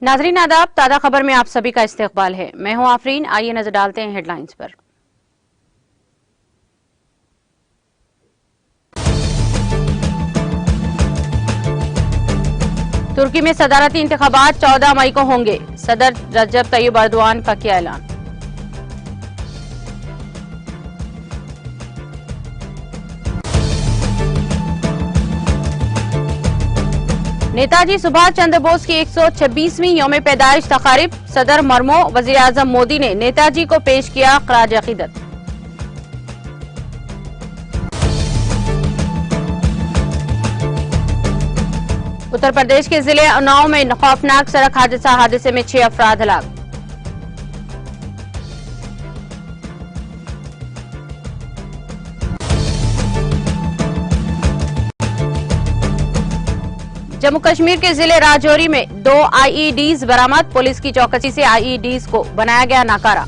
नाजरीन आदाब, ताज़ा खबर में आप सभी का इस्तकबाल है। मैं हूं आफरीन। आइए नजर डालते हैं हेडलाइंस पर। तुर्की में सदारती इंतखाबात 14 मई को होंगे। सदर रजब तैयब अर्दवान का किया ऐलान। नेताजी सुभाष चंद्र बोस की 126वीं यौम पैदाइश तकारीब। सदर मरमो वजीर आजम मोदी ने नेताजी को पेश किया खराज अकीदत। उत्तर प्रदेश के जिले उन्नाव में खौफनाक सड़क हादसे में 6 अफराद हलाक। जम्मू कश्मीर के जिले राजौरी में 2 आईईडीज बरामद। पुलिस की चौकसी से आईईडीज को बनाया गया नाकारा।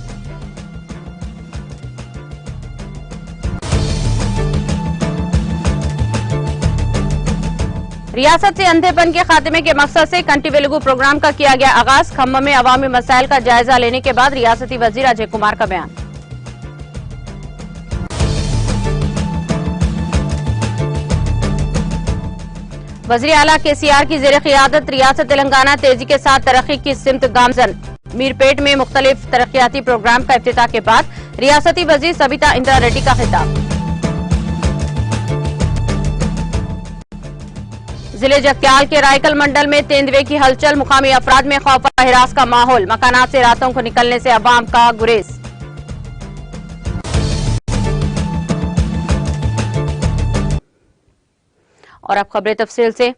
रियासत से अंधेपन के खात्मे के मकसद से कंटी वेलुगु प्रोग्राम का किया गया आगाज। खम्म में अवामी मसाइल का जायजा लेने के बाद रियासती वजीर अजय कुमार का बयान। वजीर आला केसीआर की जेर क़ियादत रियासत तेलंगाना तेजी के साथ तरक्की की सिमत गामजन। मीरपेट में मुख्तलिफ तरक्याती प्रोग्राम का इफ्तिताह के बाद रियासती वजीर सबिता इंदिरा रेड्डी का खिताब। जिले जगत्याल के रायकल मंडल में तेंदुए की हलचल। मुकामी अफराद में खौफ और हिरास का माहौल। मकानात से रातों को निकलने से अवाम का गुरेज। और अब खबरें तफसील से।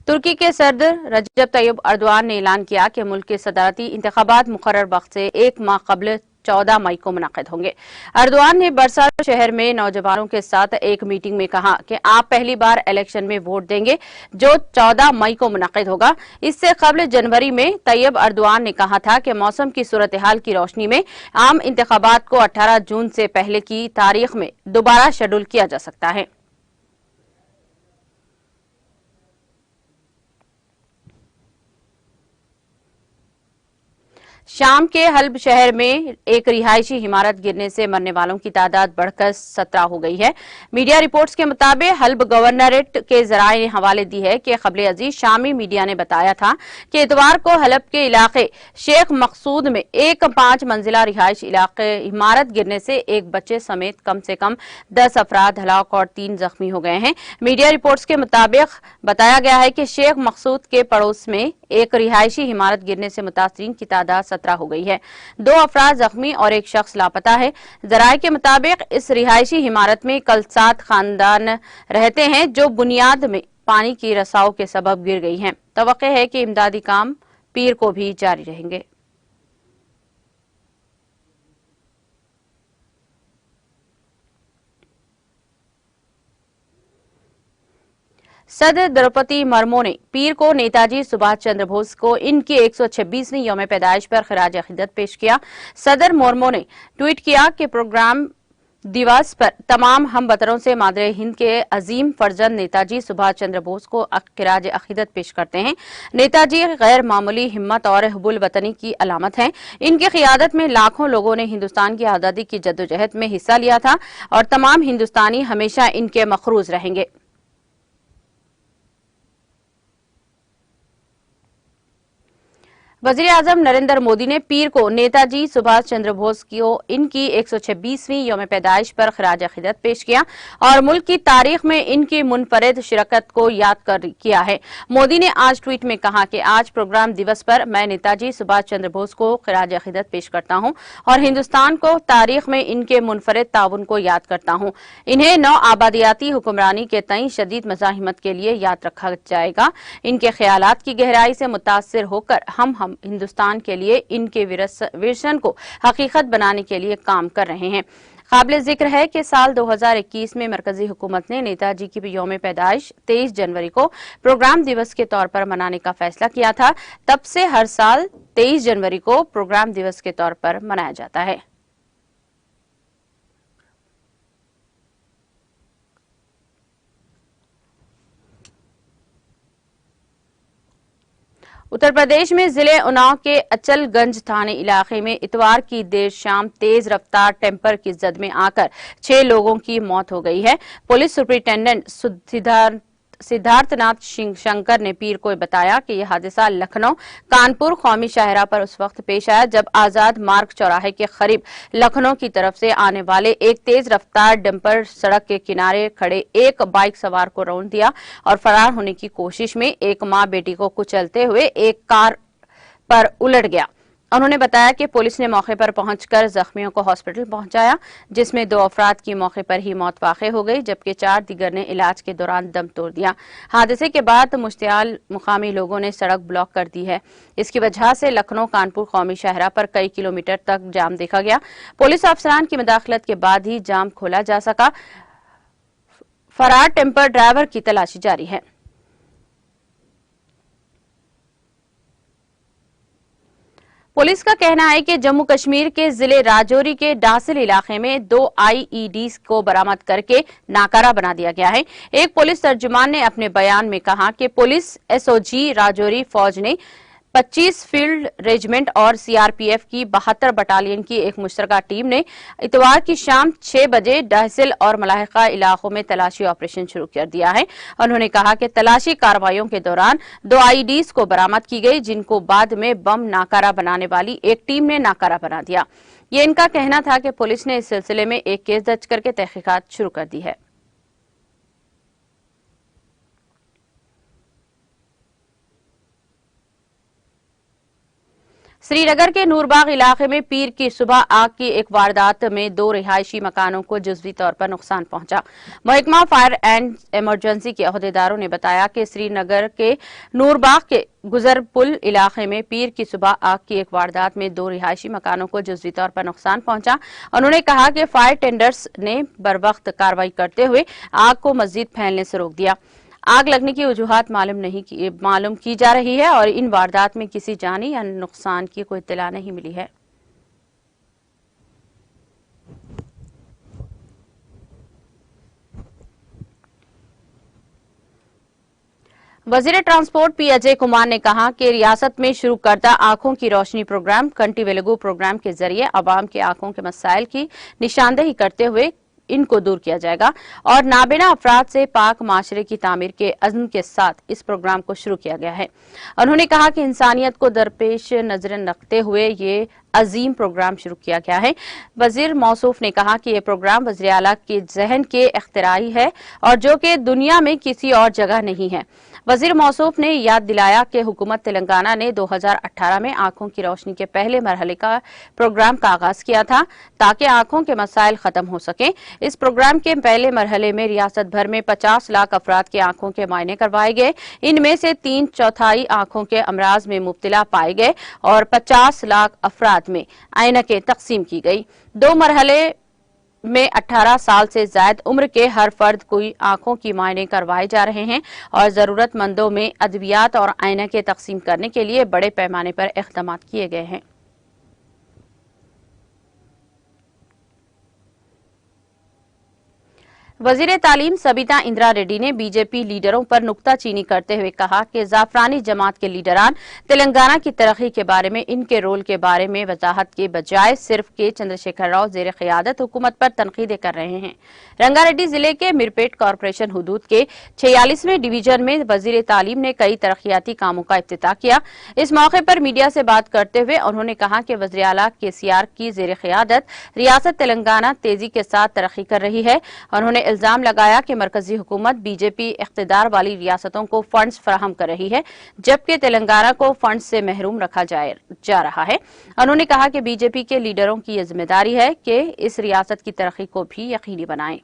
तुर्की के सदर रजब तैयब अर्दवान ने ऐलान किया कि मुल्क के सदारती इंतखाबात मुकर्रर वक्त से 1 माह कबल 14 मई को मुनक्किद होंगे। अर्दवान ने बरसाल शहर में नौजवानों के साथ एक मीटिंग में कहा कि आप पहली बार इलेक्शन में वोट देंगे जो 14 मई को मुनक्किद होगा। इससे कबल जनवरी में तैयब अर्दवान ने कहा था कि मौसम की सूरत हाल की रोशनी में आम इंतखाबात को 18 जून से पहले की तारीख में दोबारा शेड्यूल किया जा सकता है। शाम के हल्ब शहर में एक रिहायशी इमारत गिरने से मरने वालों की तादाद बढ़कर 17 हो गई है। मीडिया रिपोर्ट्स के मुताबिक हल्ब गवर्नरेट के जराये ने हवाले दी है कि खबरे अजीज शामी मीडिया ने बताया था कि इतवार को हल्ब के इलाके शेख मकसूद में एक 5 मंजिला रिहायश इलाके इमारत गिरने से एक बच्चे समेत कम से कम 10 अफराद हलाक और 3 जख्मी हो गए हैं। मीडिया रिपोर्ट्स के मुताबिक बताया गया है कि शेख मकसूद के पड़ोस में एक रिहायशी इमारत गिरने से मुतासरीन की तादाद 17 हो गई है। 2 अफराद जख्मी और एक शख्स लापता है। जराये के मुताबिक इस रिहायशी इमारत में कल 7 खानदान रहते हैं जो बुनियाद में पानी की रसाव के सबब गिर गई हैं। तवक्को है कि इमदादी काम पीर को भी जारी रहेंगे। सदर द्रौपदी मुर्मू ने पीर को नेताजी सुभाष चंद्र बोस को इनकी 126वीं यौम पैदाइश पर खराज अकीदत पेश किया। सदर मुर्मू ने ट्वीट किया कि प्रोग्राम दिवस पर तमाम हमवतनों से मादरे हिंद के अजीम फर्जंद नेताजी सुभाष चंद्र बोस को खराज अकीदत पेश करते हैं। नेताजी गैर मामूली हिम्मत और हुब्बुल वतनी की अलामत हैं। इनकी क़ियादत में लाखों लोगों ने हिंदुस्तान की आज़ादी की जद्दोजहद में हिस्सा लिया था और तमाम हिंदुस्तानी हमेशा इनके मखरूज रहेंगे। वजीर आजम नरेंद्र मोदी ने पीर को नेताजी सुभाष चंद्र बोस को इनकी 126वीं यौम पैदाइश पर खराज अकीदत पेश किया और मुल्क की तारीख में इनकी मुनफरिद शिरकत को याद किया है। मोदी ने आज ट्वीट में कहा कि आज प्रोग्राम दिवस पर मैं नेताजी सुभाष चंद्र बोस को खराज अकीदत पेश करता हूं और हिंदुस्तान को तारीख में इनके मुनफरिद ताउन को याद करता हूं। इन्हें नौ आबादियाती हुक्मरानी के तई शदीद मज़ाहिमत के लिए याद रखा जाएगा। इनके ख्यालात की गहराई से मुतासिर होकर हम हिंदुस्तान के लिए इनके विजन को हकीकत बनाने के लिए काम कर रहे हैं। काबिल जिक्र है कि साल 2021 में मरकजी हुकूमत ने नेताजी की यौम पैदाइश 23 जनवरी को प्रोग्राम दिवस के तौर पर मनाने का फैसला किया था। तब से हर साल 23 जनवरी को प्रोग्राम दिवस के तौर पर मनाया जाता है। उत्तर प्रदेश में जिले उन्नाव के अचलगंज थाने इलाके में इतवार की देर शाम तेज रफ्तार टेम्पर की जद में आकर 6 लोगों की मौत हो गई है। पुलिस सुपरिंटेंडेंट सिद्धार्थनाथ शंकर ने पीर को बताया कि यह हादसा लखनऊ कानपुर कौमी शाहरा पर उस वक्त पेश आया जब आजाद मार्ग चौराहे के करीब लखनऊ की तरफ से आने वाले एक तेज रफ्तार डंपर सड़क के किनारे खड़े एक बाइक सवार को रौंद दिया और फरार होने की कोशिश में एक मां बेटी को कुचलते हुए एक कार पर उलट गया। उन्होंने बताया कि पुलिस ने मौके पर पहुंचकर जख्मियों को हॉस्पिटल पहुंचाया, जिसमें 2 अफराद की मौके पर ही मौत वाक़ई हो गई जबकि 4 दीगर ने इलाज के दौरान दम तोड़ दिया। हादसे के बाद मुश्तियाल मुकामी लोगों ने सड़क ब्लॉक कर दी है। इसकी वजह से लखनऊ कानपुर कौमी शाहरा पर कई किलोमीटर तक जाम देखा गया। पुलिस अफसरान की मुदाखलत के बाद ही जाम खोला जा सका। फरार टेम्पर ड्राइवर की तलाशी जारी है। पुलिस का कहना है कि जम्मू कश्मीर के जिले राजौरी के डासिल इलाके में 2 आईईडी को बरामद करके नाकारा बना दिया गया है। एक पुलिस तर्जुमान ने अपने बयान में कहा कि पुलिस एसओजी राजौरी फौज ने 25 फील्ड रेजिमेंट और सीआरपीएफ की 72 बटालियन की एक मुश्तरका टीम ने इतवार की शाम 6 बजे डासिल और मलाहिका इलाकों में तलाशी ऑपरेशन शुरू कर दिया है। उन्होंने कहा कि तलाशी कार्रवाइयों के दौरान 2 आईईडीज को बरामद की गई, जिनको बाद में बम नाकारा बनाने वाली एक टीम ने नाकारा बना दिया। ये इनका कहना था कि पुलिस ने इस सिलसिले में एक केस दर्ज करके तहकीकात शुरू कर दी है। श्रीनगर के नूरबाग इलाके में पीर की सुबह आग की एक वारदात में 2 रिहायशी मकानों को जुज़वी तौर पर नुकसान पहुंचा। महकमा फायर एंड इमरजेंसी के अहदेदारों ने बताया कि श्रीनगर के नूरबाग के गुजर पुल इलाके में पीर की सुबह आग की एक वारदात में 2 रिहायशी मकानों को जुज़वी तौर पर नुकसान पहुंचा। उन्होंने कहा कि फायर टेंडर्स ने बरवक्त कार्रवाई करते हुए आग को मजीद फैलने से रोक दिया। आग लगने की वजूहात मालूम की जा रही है और इन वारदात में किसी जानी या नुकसान की कोई इत्तला नहीं मिली है। वजीर ट्रांसपोर्ट पी अजय कुमार ने कहा कि रियासत में शुरू करदा आंखों की रोशनी प्रोग्राम कंटी वेलगू प्रोग्राम के जरिए अवाम के आंखों के मसाइल की निशानदेही करते हुए इनको दूर किया जाएगा और नाबीना अफराद से पाक माशरे की तामीर के अज़्म के साथ इस प्रोग्राम को शुरू किया गया है। उन्होंने कहा कि इंसानियत को दरपेश नजर रखते हुए ये अजीम प्रोग्राम शुरू किया गया है। वजीर मौसूफ ने कहा कि यह प्रोग्राम वज़ीर आला के जहन के इख्तिराई है और जो कि दुनिया में किसी और जगह नहीं है। वजीर मौसूफ ने याद दिलाया कि हुकूमत तेलंगाना ने 2018 में आंखों की रोशनी के पहले मरहले का प्रोग्राम का आगाज किया था ताकि आंखों के मसाइल खत्म हो सके। इस प्रोग्राम के पहले मरहले में रियासत भर में 50 लाख अफराद के आंखों के मायने करवाए गए। इनमें से 3/4 आंखों के अमराज में मुब्तला पाए गए और 50 लाख अफराद में ऐनकें तकसीम की गई। 2 मरहले में 18 साल से ज्यादा उम्र के हर फर्द को आंखों की मायने करवाए जा रहे हैं और जरूरतमंदों में अद्वियात और ऐनकें तकसीम करने के लिए बड़े पैमाने पर इक़दाम किए गए हैं। वजीर तालीम सबिता इंदिरा रेड्डी ने बीजेपी लीडरों पर नुक्ताचीनी करते हुए कहा कि जाफरानी जमात के लीडरान तेलंगाना की तरक्की के बारे में इनके रोल के बारे में वजाहत के बजाय सिर्फ के चंद्रशेखर राव जेर क़यादत हुकूमत पर तनकीदें कर रहे हैं। रंगारेड्डी जिले के मिरपेट कॉरपोरेशन हुदूद के 46वें डिवीजन में वजीर तालीम ने कई तरक्याती कामों का इफ्तिताह किया। इस मौके पर मीडिया से बात करते हुए उन्होंने कहा कि वज़ीर आला केसीआर की जेर क़यादत रियासत तेलंगाना तेजी के साथ तरक्की कर रही है। उन्होंने इल्जाम लगाया कि मरकजी हुकूमत बीजेपी इख्तिदार वाली रियासतों को फंड्स फराहम कर रही है जबकि तेलंगाना को फंड्स से महरूम रखा जा रहा है। उन्होंने कहा कि बीजेपी के लीडरों की यह जिम्मेदारी है कि इस रियासत की तरक्की को भी यकीनी बनाएं।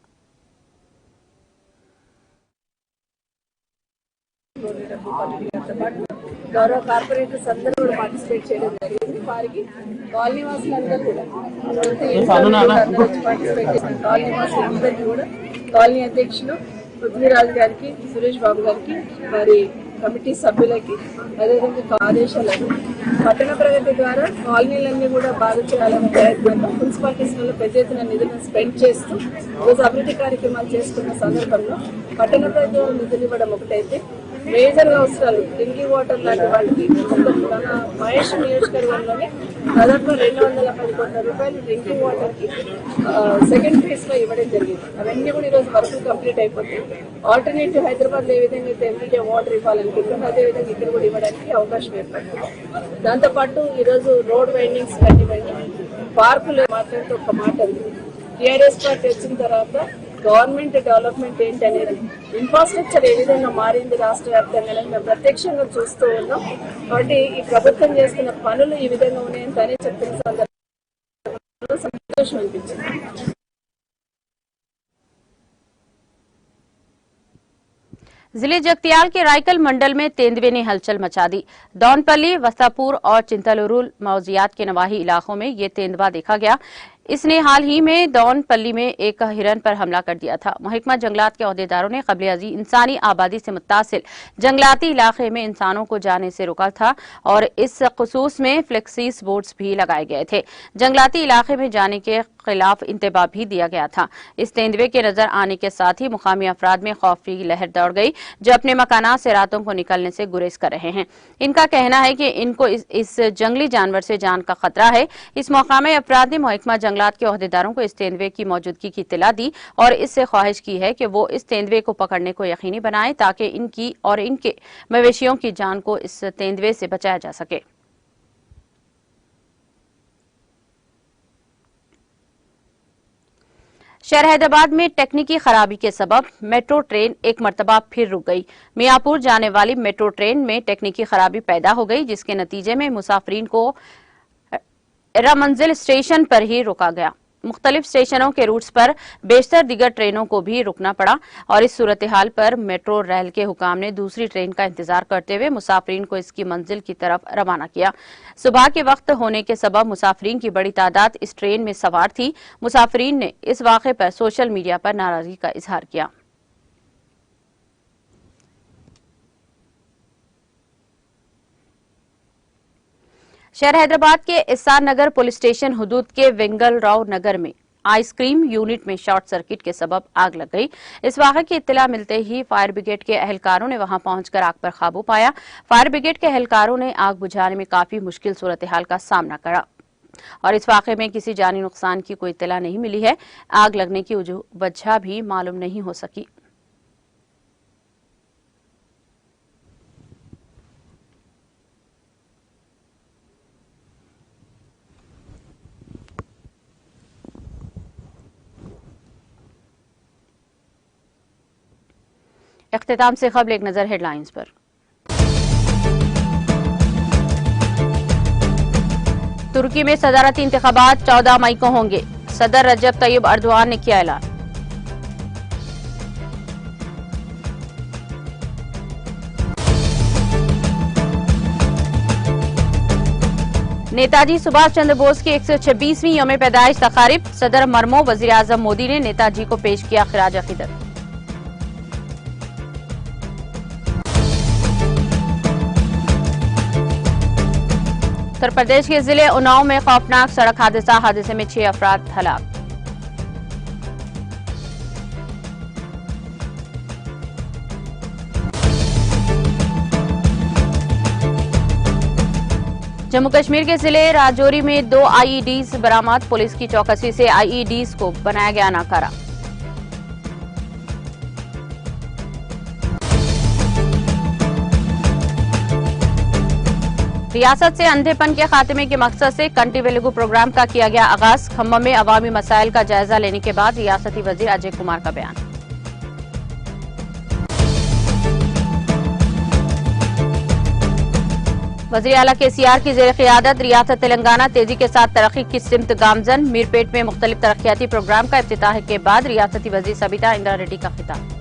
गौरव కార్పొరేటర్స్ అందరూ కూడా పార్టిసిపేట్ చేయడం జరిగింది। వారికి కాలనీ వాసులందరూ కూడా పార్టిసిపేట్ చేసిన కాలనీ వాసులందరికీ కూడా కాలనీ అధ్యక్షులు పృథ్వీరాజ్ గారికి, సురేష్ బాబు గారికి, వారి కమిటీ సభ్యులకి అదేవిధంగా ఆదేశాలను పట్టణ ప్రగతి ద్వారా కాలనీలన్నీ కూడా బాగా చేయాలనే ప్రయత్నంలో మున్సిపాలిటీస్లలో పెద్ద ఎత్తున నిధులను స్పెండ్ చేస్తూ ఈరోజు అభివృద్ధి కార్యక్రమాలు చేసుకున్న సందర్భంలో పట్టణ ప్రగతి నిధులు ఇవ్వడం ఒకటైతే మేజర్ అవసరాలు డ్రింకింగ్ వాటర్ లాంటి వాటికి మొత్తం మన మహేష్ నియోజకవర్గంలోనే దాదాపు 210 కోట్ల రూపాయలు డ్రింకింగ్ వాటర్ కి సెకండ్ ఫేజ్ లో ఇవ్వడం జరిగింది. అవన్నీ కూడా ఈరోజు వర్క్ కంప్లీట్ అయిపోతాయి. ఆల్టర్నేటివ్ హైదరాబాద్ లో ఏ విధంగా అయితే ఎవ్రీడే వాటర్ ఇవ్వాలనుకుంటున్నారో అదే విధంగా ఇక్కడ కూడా ఇవ్వడానికి అవకాశం ఏర్పడుతుంది. దాంతోపాటు ఈరోజు రోడ్ వైండింగ్స్ కానివ్వండి, పార్కులు మాట్లాడితే ఒక మాట ఉంది, టీఆర్ఎస్ పార్టీ వచ్చిన తర్వాత గవర్నమెంట్ డెవలప్మెంట్ ఏంటి అనేది, ఇన్ఫ్రాస్ట్రక్చర్ ఏ విధంగా మారింది రాష్ట్ర వ్యాప్తంగా అనేది మేము ప్రత్యక్షంగా చూస్తూ ఉన్నాం. కాబట్టి ఈ ప్రభుత్వం చేస్తున్న పనులు ఈ విధంగా ఉన్నాయని తనే చెప్తున్న సందర్భంలో సంతోషం అనిపించింది. जिले जगतियाल के रायकल मंडल में तेंदुए ने हलचल मचा दी। दौनपल्ली, वस्तापुर और चिंतलुरुल मौजियात के नवाही इलाकों में ये तेंदुआ देखा गया। इसने हाल ही में दौनपल्ली में एक हिरन पर हमला कर दिया था। महकमा जंगलात के अहदेदारों ने कबल अज़ीज़ इंसानी आबादी से मुत्तासिल जंगलाती इलाके में इंसानों को जाने से रोका था और इस खसूस में फ्लेक्सीस बोर्ड्स भी लगाए गए थे। जंगलाती इलाके में जाने के खिलाफ इंतबाह भी दिया गया था। इस तेंदुए के नजर आने के साथ ही मुकामी अफराद में खौफ की लहर दौड़ गई, जो अपने मकानात से रातों को निकलने से गुरेज कर रहे हैं। इनका कहना है कि इनको इस जंगली जानवर से जान का खतरा है। इस मौका में अफराद ने महकमा जंगलात के अहदेदारों को इस तेंदुए की मौजूदगी की इत्तला दी और इससे ख्वाहिश की है कि वो इस तेंदुए को पकड़ने को यकीनी बनाएं ताकि इनकी और इनके मवेशियों की जान को इस तेंदुए से बचाया जा सके। शहर हैदराबाद में टेक्निकी खराबी के सबब मेट्रो ट्रेन एक मरतबा फिर रुक गई। मियापुर जाने वाली मेट्रो ट्रेन में टेक्निकी खराबी पैदा हो गई, जिसके नतीजे में मुसाफिरीन को रामंजिल स्टेशन पर ही रोका गया। मुख्तलिफ स्टेशनों के रूट्स पर बेशतर दीगर ट्रेनों को भी रुकना पड़ा और इस सूरत हाल पर मेट्रो रेल के हुकाम ने दूसरी ट्रेन का इंतजार करते हुए मुसाफिरीन को इसकी मंजिल की तरफ रवाना किया। सुबह के वक्त होने के सबब मुसाफिरीन की बड़ी तादाद इस ट्रेन में सवार थी। मुसाफिरीन ने इस वाक़े पर सोशल मीडिया पर नाराजगी का इजहार किया। शहर हैदराबाद के एसआर नगर पुलिस स्टेशन हुदूद के वेंगलराव नगर में आइसक्रीम यूनिट में शॉर्ट सर्किट के सबब आग लग गई। इस वाक़े की इत्तला मिलते ही फायर ब्रिगेड के एहलकारों ने वहां पहुंचकर आग पर काबू पाया। फायर ब्रिगेड के एहलकारों ने आग बुझाने में काफी मुश्किल सूरत हाल का सामना करा और इस वाक़े में किसी जानी नुकसान की कोई इत्तला नहीं मिली है। आग लगने की वजह भी मालूम नहीं हो सकी। इख्तिताम से क़ब्ल एक नजर हेडलाइंस पर। तुर्की में सदारती इंतखाबात 14 मई को होंगे, सदर रजब तैयब अर्दवान ने किया ऐलान। नेताजी सुभाष चंद्र बोस की 126वीं यौम पैदाइश तकारीब, सदर मरमो वजीर आजम मोदी ने नेताजी को पेश किया खिराज अकीदत। उत्तर प्रदेश के जिले उन्नाव में खौफनाक सड़क हादसे में 6 अफराद हलाक। जम्मू कश्मीर के जिले राजौरी में 2 आईईडीज बरामद, पुलिस की चौकसी से आईईडीज को बनाया गया नाकारा। रियासत से अंधेपन के खात्मे के मकसद से कंटी वेलुगु प्रोग्राम का किया गया आगाज, खम्मम में अवामी मसाइल का जायजा लेने के बाद रियासती वजीर अजय कुमार का बयान। वजीर आला केसीआर की जेर क़ियादत रियासत तेलंगाना तेजी के साथ तरक्की की सिमत गामजन, मीरपेट में मुख्तलिफ तरक्याती प्रोग्राम का इफ्तिताह के बाद रियासती वजीर सबिता इंदिरा रेड्डी का खिताब।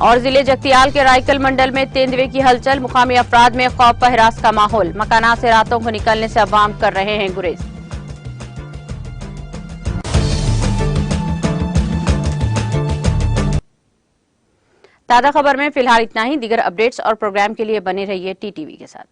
और जिले जगतियाल के रायकल मंडल में तेंदुए की हलचल, मुकामी अफराद में खौफ व हिरास का माहौल, मकानात से रातों को निकलने से अवाम कर रहे हैं गुरेज। ताज़ा खबर में फिलहाल इतना ही। दीगर अपडेट्स और प्रोग्राम के लिए बने रहिए टीटीवी के साथ।